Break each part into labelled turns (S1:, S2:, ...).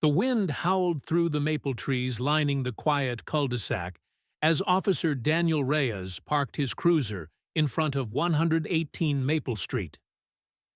S1: The wind howled through the maple trees lining the quiet cul-de-sac as Officer Daniel Reyes parked his cruiser in front of 118 Maple Street.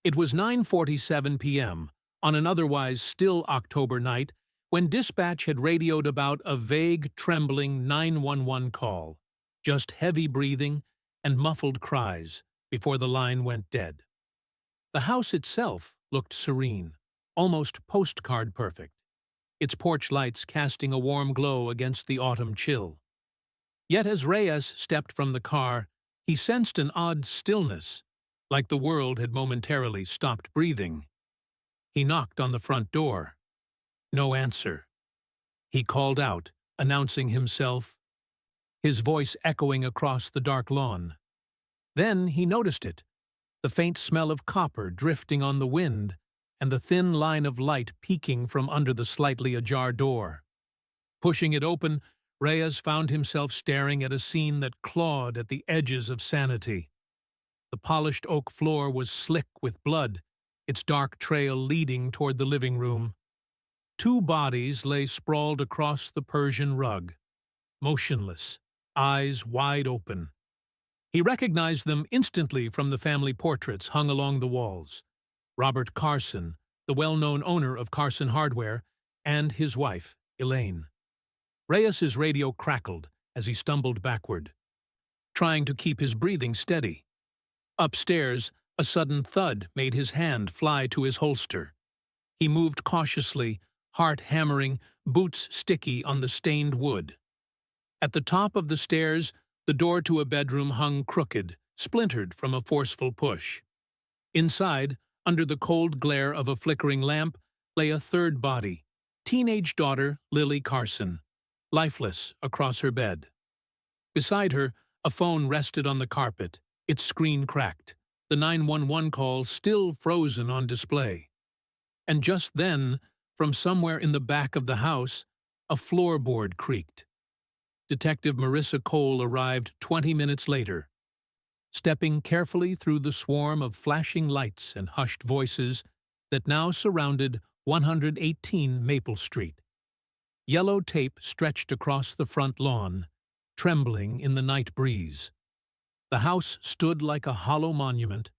S1: It was 9:47 p.m. on an otherwise still October night when dispatch had radioed about a vague, trembling 911 call, just heavy breathing and muffled cries before the line went dead. The house itself looked serene, almost postcard perfect, its porch lights casting a warm glow against the autumn chill. Yet as Reyes stepped from the car, he sensed an odd stillness, like the world had momentarily stopped breathing. He knocked on the front door. No answer. He called out, announcing himself, his voice echoing across the dark lawn. Then he noticed it, the faint smell of copper drifting on the wind and the thin line of light peeking from under the slightly ajar door. Pushing it open, Reyes found himself staring at a scene that clawed at the edges of sanity. The polished oak floor was slick with blood, its dark trail leading toward the living room. Two bodies lay sprawled across the Persian rug, motionless, eyes wide open. He recognized them instantly from the family portraits hung along the walls. Robert Carson, the well-known owner of Carson Hardware, and his wife, Elaine. Reyes's radio crackled as he stumbled backward, trying to keep his breathing steady. Upstairs, a sudden thud made his hand fly to his holster. He moved cautiously, heart hammering, boots sticky on the stained wood. At the top of the stairs, the door to a bedroom hung crooked, splintered from a forceful push. Inside, under the cold glare of a flickering lamp, lay a third body, teenage daughter Lily Carson, lifeless across her bed. Beside her, a phone rested on the carpet, its screen cracked, the 911 call still frozen on display. And just then, from somewhere in the back of the house, a floorboard creaked. Detective Marissa Cole arrived 20 minutes later. Stepping carefully through the swarm of flashing lights and hushed voices that now surrounded 118 Maple Street. Yellow tape stretched across the front lawn, trembling in the night breeze. The house stood like a hollow monument,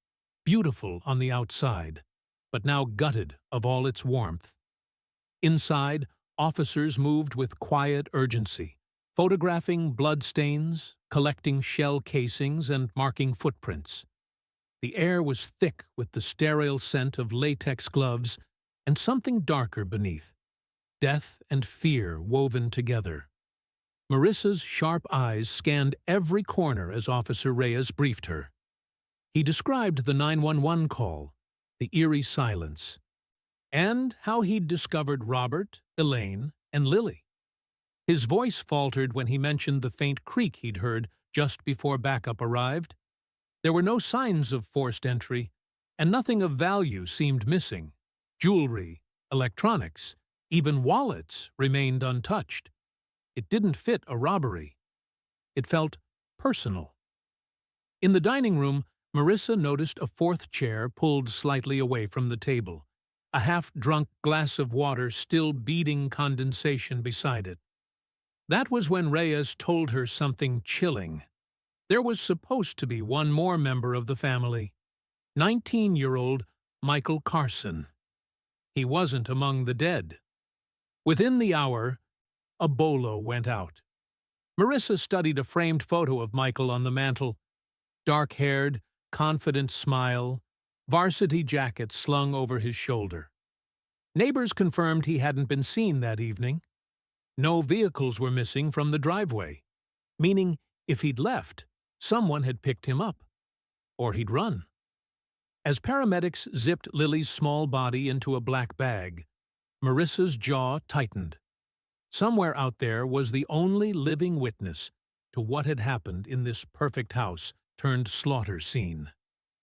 S1: beautiful on the outside, but now gutted of all its warmth. Inside, officers moved with quiet urgency, photographing bloodstains, collecting shell casings, and marking footprints. The air was thick with the sterile scent of latex gloves and something darker beneath, death and fear woven together. Marissa's sharp eyes scanned every corner as Officer Reyes briefed her. He described the 911 call, the eerie silence, and how he'd discovered Robert, Elaine, and Lily. His voice faltered when he mentioned the faint creak he'd heard just before backup arrived. There were no signs of forced entry, and nothing of value seemed missing. Jewelry, electronics, even wallets remained untouched. It didn't fit a robbery. It felt personal. In the dining room, Marissa noticed a fourth chair pulled slightly away from the table, a half-drunk glass of water still beading condensation beside it. That was when Reyes told her something chilling. There was supposed to be one more member of the family, 19-year-old Michael Carson. He wasn't among the dead. Within the hour, a bolo went out. Marissa studied a framed photo of Michael on the mantel. Dark-haired, confident smile, varsity jacket slung over his shoulder. Neighbors confirmed he hadn't been seen that evening. No vehicles were missing from the driveway, meaning if he'd left, someone had picked him up. Or he'd run. As paramedics zipped Lily's small body into a black bag, Marissa's jaw tightened. Somewhere out there was the only living witness to what had happened in this perfect house turned slaughter scene.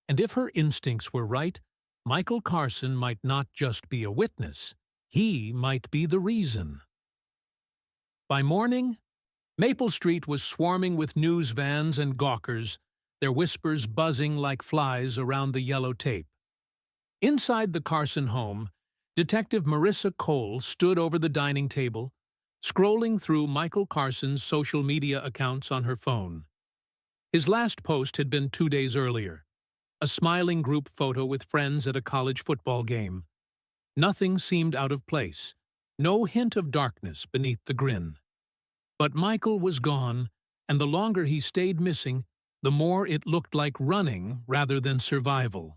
S1: And if her instincts were right, Michael Carson might not just be a witness, he might be the reason. By morning, Maple Street was swarming with news vans and gawkers, their whispers buzzing like flies around the yellow tape. Inside the Carson home, Detective Marissa Cole stood over the dining table, scrolling through Michael Carson's social media accounts on her phone. His last post had been 2 days earlier, a smiling group photo with friends at a college football game. Nothing seemed out of place, no hint of darkness beneath the grin. But Michael was gone, and the longer he stayed missing, the more it looked like running rather than survival.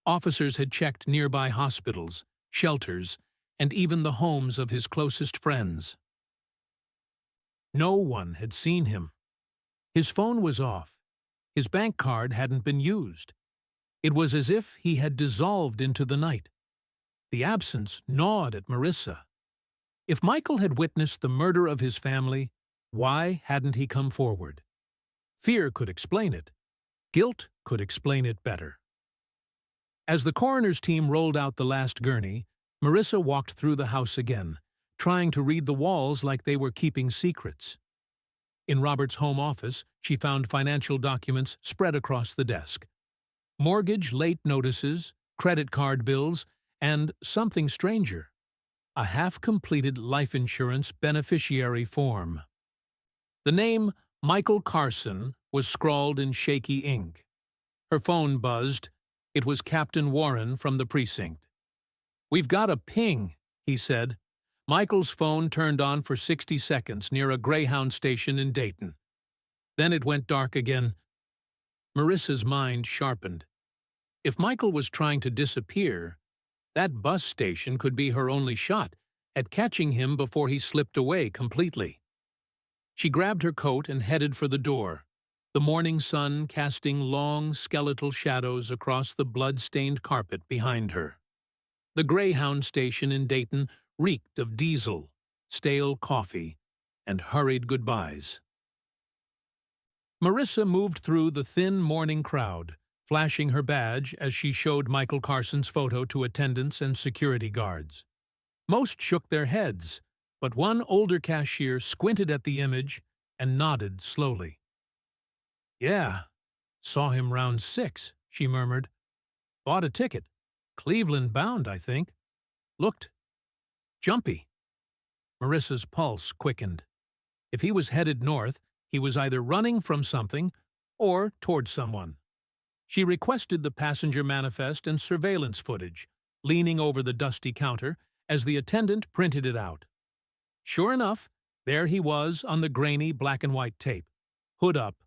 S1: Officers had checked nearby hospitals, shelters, and even the homes of his closest friends. No one had seen him. His phone was off. His bank card hadn't been used. It was as if he had dissolved into the night. The absence gnawed at Marissa. If Michael had witnessed the murder of his family, why hadn't he come forward? Fear could explain it. Guilt could explain it better. As the coroner's team rolled out the last gurney, Marissa walked through the house again, trying to read the walls like they were keeping secrets. In Robert's home office, she found financial documents spread across the desk. Mortgage late notices, credit card bills, and something stranger, a half-completed life insurance beneficiary form. The name Michael Carson was scrawled in shaky ink. Her phone buzzed. It was Captain Warren from the precinct. "We've got a ping," he said. Michael's phone turned on for 60 seconds near a Greyhound station in Dayton. Then it went dark again. Marissa's mind sharpened. If Michael was trying to disappear, that bus station could be her only shot at catching him before he slipped away completely. She grabbed her coat and headed for the door, the morning sun casting long, skeletal shadows across the blood-stained carpet behind her. The Greyhound station in Dayton reeked of diesel, stale coffee, and hurried goodbyes. Marissa moved through the thin morning crowd, flashing her badge as she showed Michael Carson's photo to attendants and security guards. Most shook their heads, but one older cashier squinted at the image and nodded slowly. "Yeah, saw him round 6, she murmured. "Bought a ticket. Cleveland bound, I think. Looked jumpy." Marissa's pulse quickened. If he was headed north, he was either running from something or toward someone. She requested the passenger manifest and surveillance footage, leaning over the dusty counter as the attendant printed it out. Sure enough, there he was on the grainy black-and-white tape, hood up,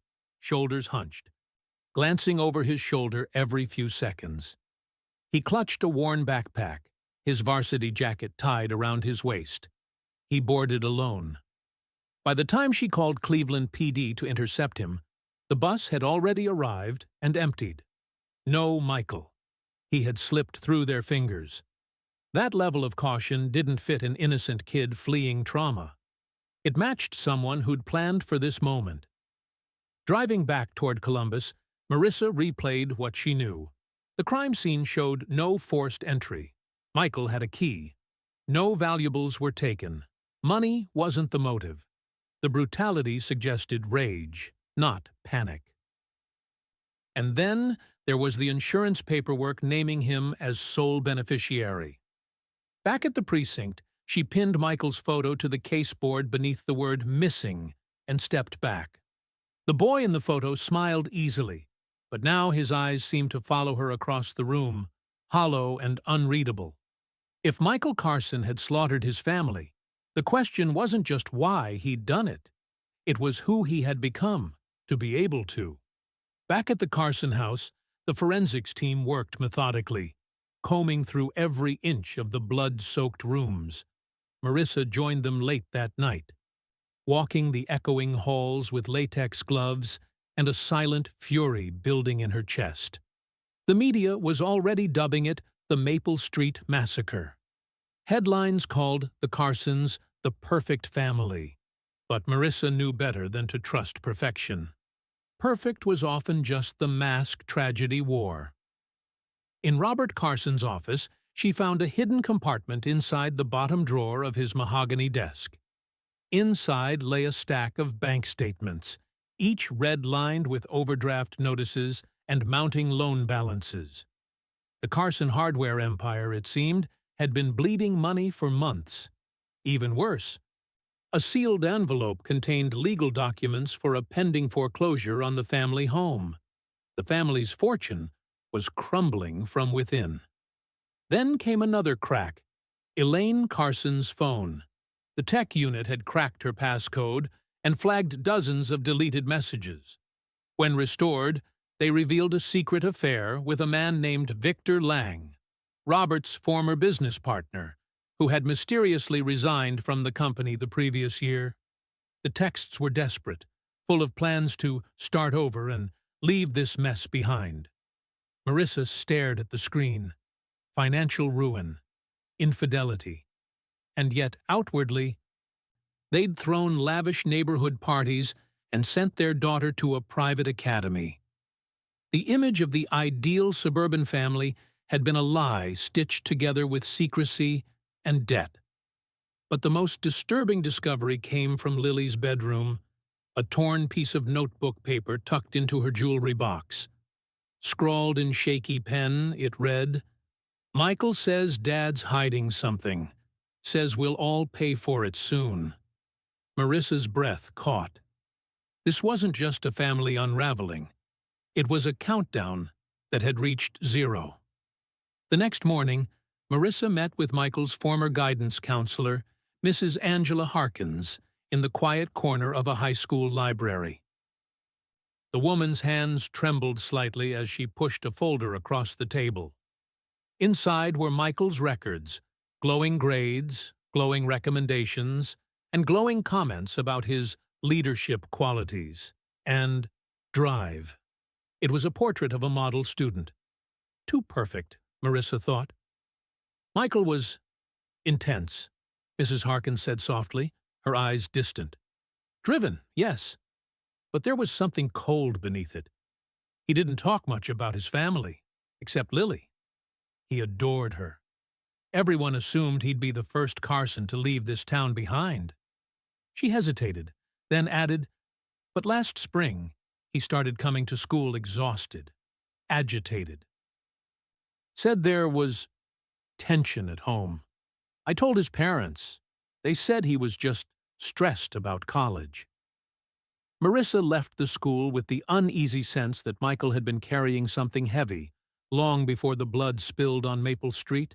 S1: shoulders hunched, glancing over his shoulder every few seconds. He clutched a worn backpack, his varsity jacket tied around his waist. He boarded alone. By the time she called Cleveland PD to intercept him, the bus had already arrived and emptied. No Michael. He had slipped through their fingers. That level of caution didn't fit an innocent kid fleeing trauma. It matched someone who'd planned for this moment. Driving back toward Columbus, Marissa replayed what she knew. The crime scene showed no forced entry. Michael had a key. No valuables were taken. Money wasn't the motive. The brutality suggested rage, not panic. And then there was the insurance paperwork naming him as sole beneficiary. Back at the precinct, she pinned Michael's photo to the caseboard beneath the word "missing" and stepped back. The boy in the photo smiled easily, but now his eyes seemed to follow her across the room, hollow and unreadable. If Michael Carson had slaughtered his family, the question wasn't just why he'd done it. It was who he had become, to be able to. Back at the Carson house, the forensics team worked methodically, combing through every inch of the blood-soaked rooms. Marissa joined them late that night, walking the echoing halls with latex gloves and a silent fury building in her chest. The media was already dubbing it the Maple Street Massacre. Headlines called the Carsons the perfect family, but Marissa knew better than to trust perfection. Perfect was often just the mask tragedy wore. In Robert Carson's office, she found a hidden compartment inside the bottom drawer of his mahogany desk. Inside lay a stack of bank statements, each red-lined with overdraft notices and mounting loan balances. The Carson hardware empire, it seemed, had been bleeding money for months. Even worse, a sealed envelope contained legal documents for a pending foreclosure on the family home. The family's fortune was crumbling from within. Then came another crack. Elaine Carson's phone. The tech unit had cracked her passcode and flagged dozens of deleted messages. When restored, they revealed a secret affair with a man named Victor Lang, Robert's former business partner, who had mysteriously resigned from the company the previous year. The texts were desperate, full of plans to start over and leave this mess behind. Marissa stared at the screen. Financial ruin, infidelity, and yet outwardly, they'd thrown lavish neighborhood parties and sent their daughter to a private academy. The image of the ideal suburban family had been a lie stitched together with secrecy and debt. But the most disturbing discovery came from Lily's bedroom, a torn piece of notebook paper tucked into her jewelry box. Scrawled in shaky pen, it read, "Michael says Dad's hiding something. Says we'll all pay for it soon." Marissa's breath caught. This wasn't just a family unraveling. It was a countdown that had reached 0. The next morning, Marissa met with Michael's former guidance counselor, Mrs. Angela Harkins, in the quiet corner of a high school library. The woman's hands trembled slightly as she pushed a folder across the table. Inside were Michael's records, glowing grades, glowing recommendations, and glowing comments about his leadership qualities and drive. It was a portrait of a model student. Too perfect, Marissa thought. Michael was intense, Mrs. Harkins said softly, her eyes distant. Driven, yes, but there was something cold beneath it. He didn't talk much about his family, except Lily. He adored her. Everyone assumed he'd be the first Carson to leave this town behind. She hesitated, then added, but last spring, he started coming to school exhausted, agitated. Said there was tension at home. I told his parents. They said he was just stressed about college. Marissa left the school with the uneasy sense that Michael had been carrying something heavy long before the blood spilled on Maple Street.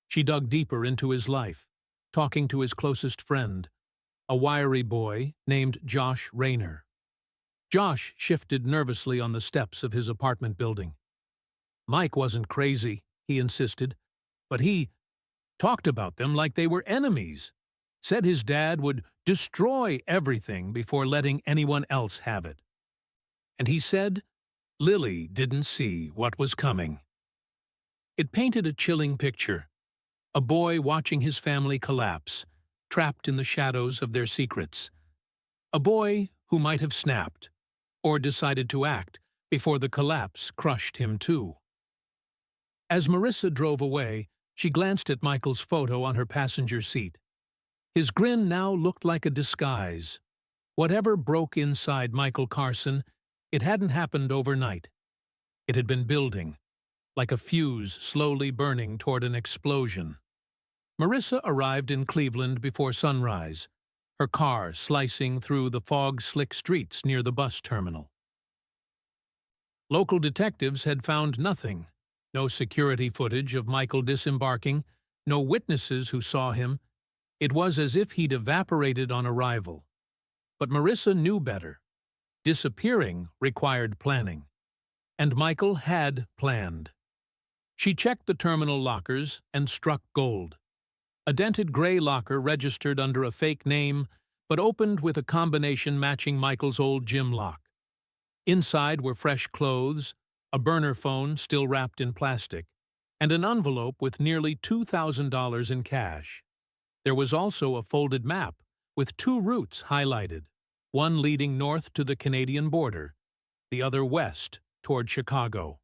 S1: She dug deeper into his life, talking to his closest friend, a wiry boy named Josh Rayner. Josh shifted nervously on the steps of his apartment building. Mike wasn't crazy, he insisted, but he talked about them like they were enemies, said his dad would destroy everything before letting anyone else have it. And he said Lily didn't see what was coming. It painted a chilling picture, a boy watching his family collapse, trapped in the shadows of their secrets. A boy who might have snapped, or decided to act, before the collapse crushed him too. As Marissa drove away, she glanced at Michael's photo on her passenger seat. His grin now looked like a disguise. Whatever broke inside Michael Carson, it hadn't happened overnight. It had been building, like a fuse slowly burning toward an explosion. Marissa arrived in Cleveland before sunrise, her car slicing through the fog-slick streets near the bus terminal. Local detectives had found nothing. No security footage of Michael disembarking, no witnesses who saw him. It was as if he'd evaporated on arrival. But Marissa knew better. Disappearing required planning. And Michael had planned. She checked the terminal lockers and struck gold. A dented gray locker registered under a fake name, but opened with a combination matching Michael's old gym lock. Inside were fresh clothes, a burner phone still wrapped in plastic, and an envelope with nearly $2,000 in cash. There was also a folded map with 2 routes highlighted, one leading north to the Canadian border, the other west toward Chicago.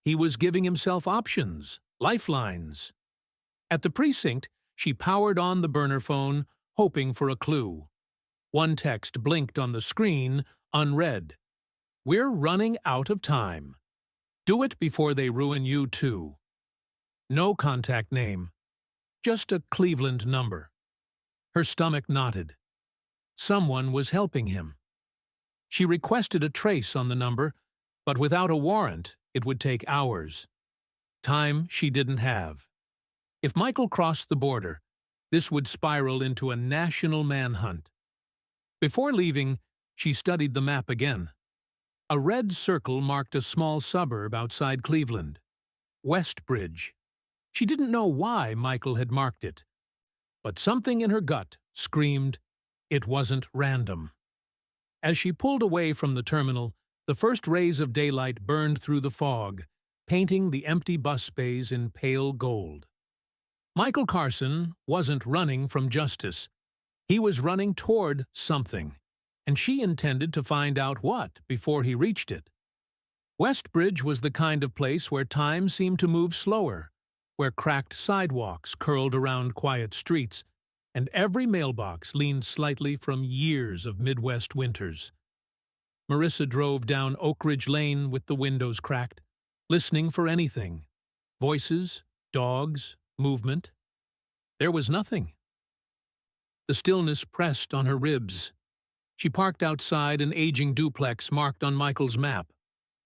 S1: He was giving himself options, lifelines. At the precinct, she powered on the burner phone, hoping for a clue. One text blinked on the screen, unread. "We're running out of time. Do it before they ruin you too." No contact name, just a Cleveland number. Her stomach knotted. Someone was helping him. She requested a trace on the number, but without a warrant, it would take hours. Time she didn't have. If Michael crossed the border, this would spiral into a national manhunt. Before leaving, she studied the map again. A red circle marked a small suburb outside Cleveland, Westbridge. She didn't know why Michael had marked it, but something in her gut screamed it wasn't random. As she pulled away from the terminal, the first rays of daylight burned through the fog, painting the empty bus bays in pale gold. Michael Carson wasn't running from justice. He was running toward something, and she intended to find out what before he reached it. Westbridge was the kind of place where time seemed to move slower, where cracked sidewalks curled around quiet streets, and every mailbox leaned slightly from years of Midwest winters. Marissa drove down Oak Ridge Lane with the windows cracked, listening for anything. Voices, dogs, movement. There was nothing. The stillness pressed on her ribs. She parked outside an aging duplex marked on Michael's map.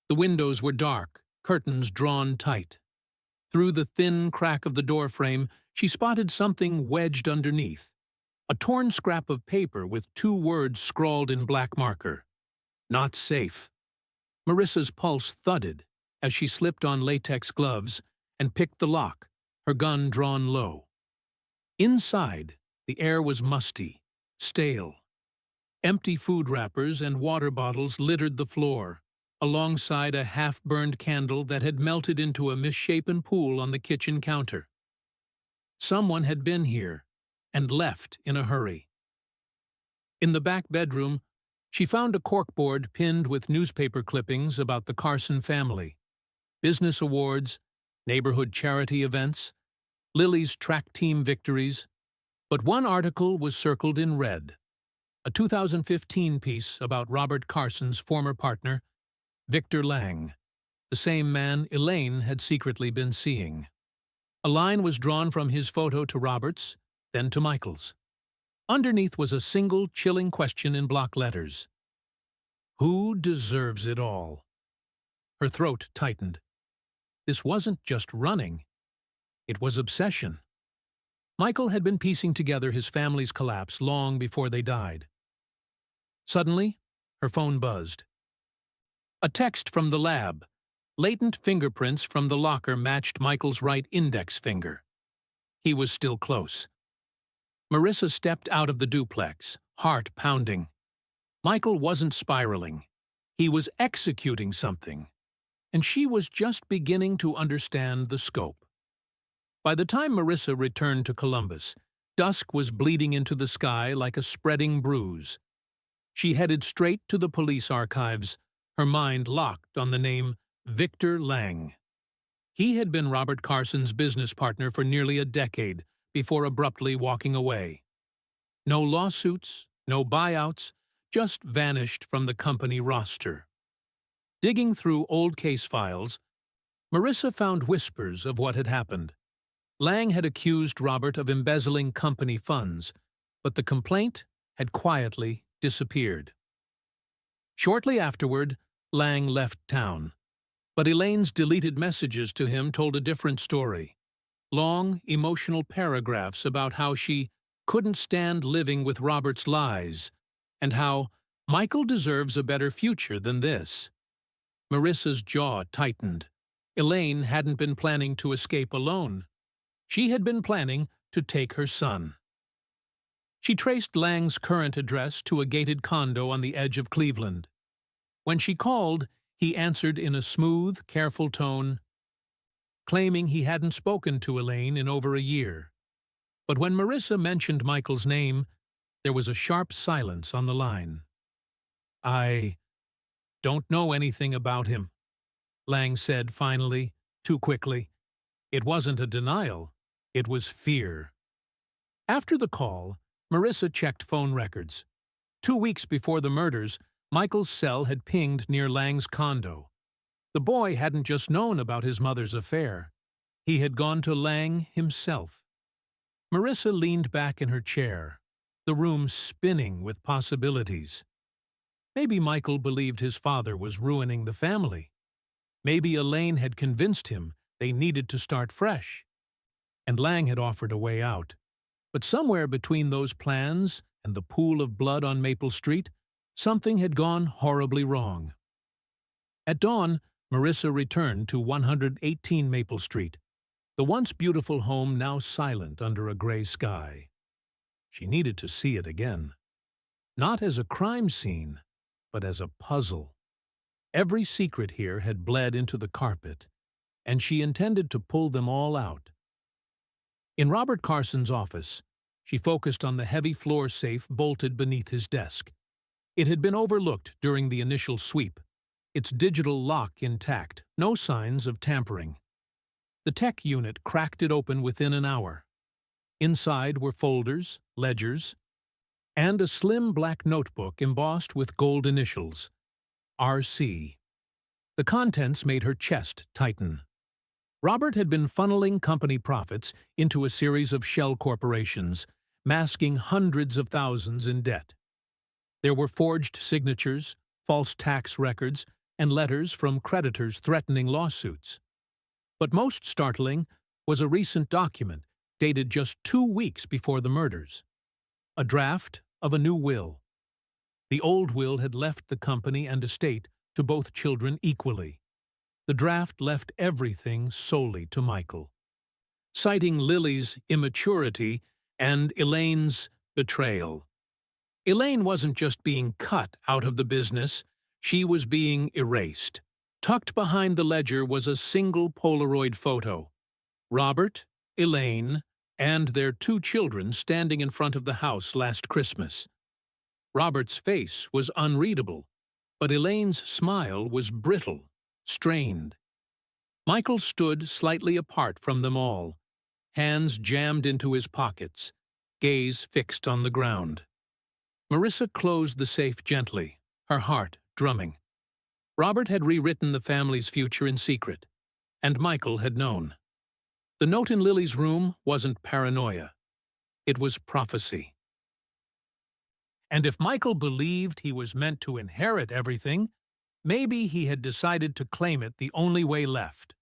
S1: The windows were dark, curtains drawn tight. Through the thin crack of the doorframe, she spotted something wedged underneath. A torn scrap of paper with 2 words scrawled in black marker. Not safe. Marissa's pulse thudded as she slipped on latex gloves and picked the lock, her gun drawn low. Inside, the air was musty, stale. Empty food wrappers and water bottles littered the floor, alongside a half-burned candle that had melted into a misshapen pool on the kitchen counter. Someone had been here and left in a hurry. In the back bedroom, she found a corkboard pinned with newspaper clippings about the Carson family, business awards, neighborhood charity events, Lily's track team victories, but one article was circled in red, a 2015 piece about Robert Carson's former partner, Victor Lang, the same man Elaine had secretly been seeing. A line was drawn from his photo to Robert's, then to Michael's. Underneath was a single chilling question in block letters. Who deserves it all? Her throat tightened. This wasn't just running. It was obsession. Michael had been piecing together his family's collapse long before they died. Suddenly, her phone buzzed. A text from the lab. Latent fingerprints from the locker matched Michael's right index finger. He was still close. Marissa stepped out of the duplex, heart pounding. Michael wasn't spiraling. He was executing something, and she was just beginning to understand the scope. By the time Marissa returned to Columbus, dusk was bleeding into the sky like a spreading bruise. She headed straight to the police archives, her mind locked on the name Victor Lang. He had been Robert Carson's business partner for nearly a decade before abruptly walking away. No lawsuits, no buyouts, just vanished from the company roster. Digging through old case files, Marissa found whispers of what had happened. Lang had accused Robert of embezzling company funds, but the complaint had quietly disappeared. Shortly afterward, Lang left town, but Elaine's deleted messages to him told a different story. Long, emotional paragraphs about how she couldn't stand living with Robert's lies, and how Michael deserves a better future than this. Marissa's jaw tightened. Elaine hadn't been planning to escape alone. She had been planning to take her son. She traced Lang's current address to a gated condo on the edge of Cleveland. When she called, he answered in a smooth, careful tone, claiming he hadn't spoken to Elaine in over a year. But when Marissa mentioned Michael's name, there was a sharp silence on the line. I don't know anything about him, Lang said finally, too quickly. It wasn't a denial, it was fear. After the call, Marissa checked phone records. 2 weeks before the murders, Michael's cell had pinged near Lang's condo. The boy hadn't just known about his mother's affair. He had gone to Lang himself. Marissa leaned back in her chair, the room spinning with possibilities. Maybe Michael believed his father was ruining the family. Maybe Elaine had convinced him they needed to start fresh, and Lang had offered a way out. But somewhere between those plans and the pool of blood on Maple Street, something had gone horribly wrong. At dawn, Marissa returned to 118 Maple Street, the once beautiful home now silent under a gray sky. She needed to see it again. Not as a crime scene, but as a puzzle. Every secret here had bled into the carpet, and she intended to pull them all out. In Robert Carson's office, she focused on the heavy floor safe bolted beneath his desk. It had been overlooked during the initial sweep, its digital lock intact, no signs of tampering. The tech unit cracked it open within an hour. Inside were folders, ledgers, and a slim black notebook embossed with gold initials, RC. The contents made her chest tighten. Robert had been funneling company profits into a series of shell corporations, masking hundreds of thousands in debt. There were forged signatures, false tax records, and letters from creditors threatening lawsuits. But most startling was a recent document dated just 2 weeks before the murders. A draft of a new will. The old will had left the company and estate to both children equally. The draft left everything solely to Michael. Citing Lily's immaturity and Elaine's betrayal. Elaine wasn't just being cut out of the business, she was being erased. Tucked behind the ledger was a single Polaroid photo. Robert, Elaine, and their 2 children standing in front of the house last Christmas. Robert's face was unreadable, but Elaine's smile was brittle, strained. Michael stood slightly apart from them all, hands jammed into his pockets, gaze fixed on the ground. Marissa closed the safe gently, her heart drumming. Robert had rewritten the family's future in secret, and Michael had known. The note in Lily's room wasn't paranoia. It was prophecy. And if Michael believed he was meant to inherit everything, maybe he had decided to claim it the only way left.